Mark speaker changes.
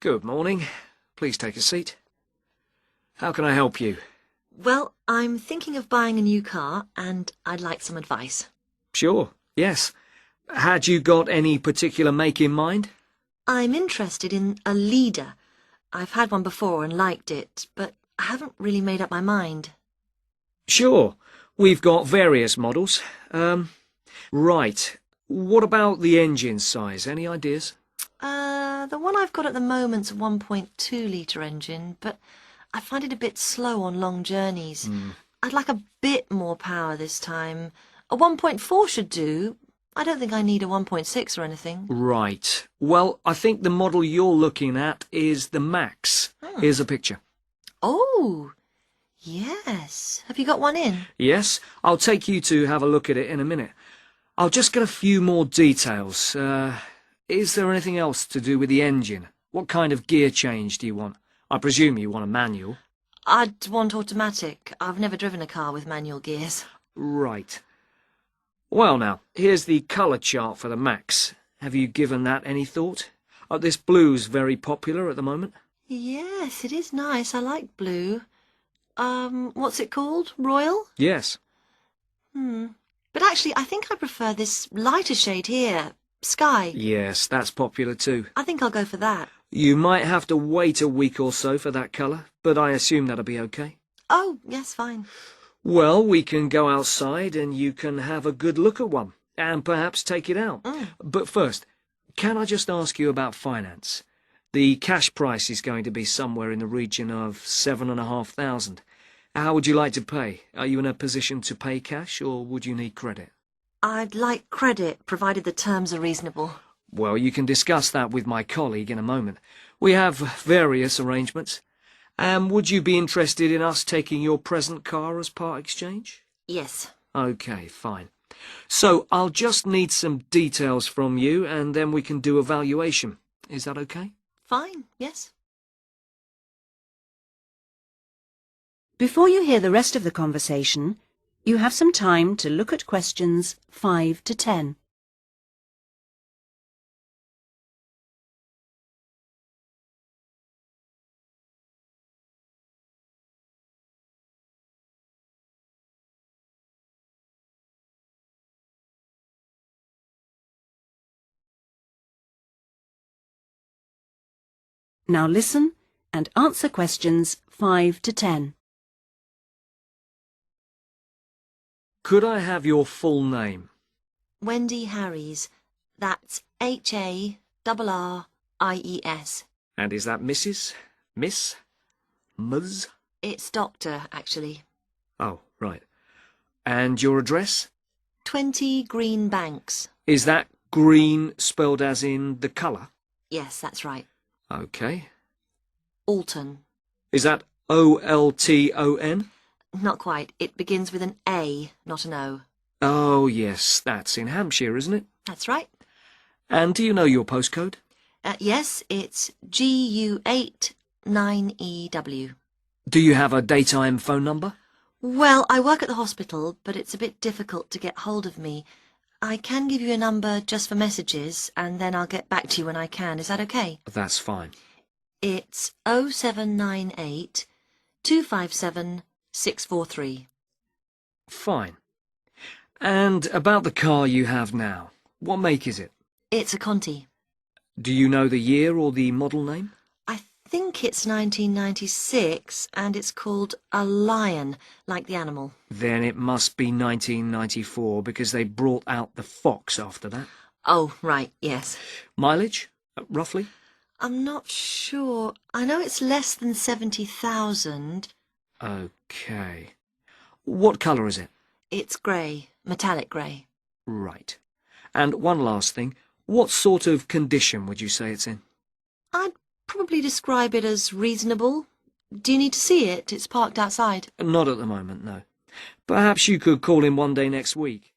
Speaker 1: Good morning. Please take a seat. How can I help you?
Speaker 2: Well, I'm thinking of buying a new car, and I'd like some advice.
Speaker 1: Sure, yes. Had you got any particular make in mind?
Speaker 2: I'm interested in a Leader. I've had one before and liked it, but I haven't really made up my mind.
Speaker 1: Sure. We've got various models. Right. What about the engine size? Any ideas?
Speaker 2: The one I've got at the moment's a 1.2-litre engine, but I find it a bit slow on long journeys. I'd like a bit more power this time. A 1.4 should do. I don't think I need a 1.6 or anything.
Speaker 1: Right. Well, I think the model you're looking at is the Max. Here's a picture.
Speaker 2: Oh, yes. Have you got one in?
Speaker 1: Yes, I'll take you to have a look at it in a minute. I'll just get a few more details. Is there anything else to do with the engine? What kind of gear change do you want? I presume you want a manual.
Speaker 2: I'd want automatic. I've never driven a car with manual gears.
Speaker 1: Right. Well now, here's the colour chart for the Max. Have you given that any thought? This blue's very popular at the moment.
Speaker 2: Yes, it is nice. I like blue. What's it called? Royal?
Speaker 1: Yes.
Speaker 2: But actually, I think I prefer this lighter shade here. Sky.
Speaker 1: Yes, that's popular too.
Speaker 2: I think I'll go for that.
Speaker 1: You might have to wait a week or so for that colour, but I assume that'll be okay.
Speaker 2: Oh, yes, fine.
Speaker 1: Well, we can go outside and you can have a good look at one, and perhaps take it out. But first, can I just ask you about finance? The cash price is going to be somewhere in the region of £7,500. How would you like to pay? Are you in a position to pay cash, or would you need credit?
Speaker 2: I'd like credit, provided the terms are reasonable.
Speaker 1: Well, you can discuss that with my colleague in a moment. We have various arrangements. Would you be interested in us taking your present car as part exchange?
Speaker 2: Yes.
Speaker 1: Okay, fine. So I'll just need some details from you, and then we can do a valuation. Is that okay?
Speaker 2: Fine, yes.
Speaker 3: Before you hear the rest of the conversation, you have some time to look at questions 5 to 10. Now listen and answer questions 5 to 10.
Speaker 1: Could I have your full name?
Speaker 2: Wendy Harries. That's Harries.
Speaker 1: And is that Mrs., Miss, Ms?
Speaker 2: It's Doctor, actually.
Speaker 1: Oh, right. And your address?
Speaker 2: 20 Green Banks.
Speaker 1: Is that green spelled as in the colour?
Speaker 2: Yes, that's right.
Speaker 1: Okay.
Speaker 2: Alton.
Speaker 1: Is that Olton?
Speaker 2: Not quite. It begins with an A, not an O.
Speaker 1: Oh, yes, that's in Hampshire, isn't it?
Speaker 2: That's right.
Speaker 1: And do you know your postcode?
Speaker 2: Yes, it's GU8 9EW.
Speaker 1: Do you have a daytime phone number?
Speaker 2: Well, I work at the hospital, but it's a bit difficult to get hold of me. I can give you a number just for messages, and then I'll get back to you when I can. Is that okay?
Speaker 1: That's fine.
Speaker 2: It's 0798 257 643.
Speaker 1: Fine. And about the car you have now, what make is it?
Speaker 2: It's a Conti.
Speaker 1: Do you know the year or the model name?
Speaker 2: I think it's 1996, and it's called a Lion, like the animal.
Speaker 1: Then it must be 1994, because they brought out the Fox after that.
Speaker 2: Oh, right, yes.
Speaker 1: Mileage, roughly?
Speaker 2: I'm not sure. I know it's less than 70,000.
Speaker 1: Okay. What colour is it?
Speaker 2: It's grey, metallic grey.
Speaker 1: Right. And one last thing. What sort of condition would you say it's in?
Speaker 2: I'd probably describe it as reasonable. Do you need to see it? It's parked outside.
Speaker 1: Not at the moment, no. Perhaps you could call in one day next week.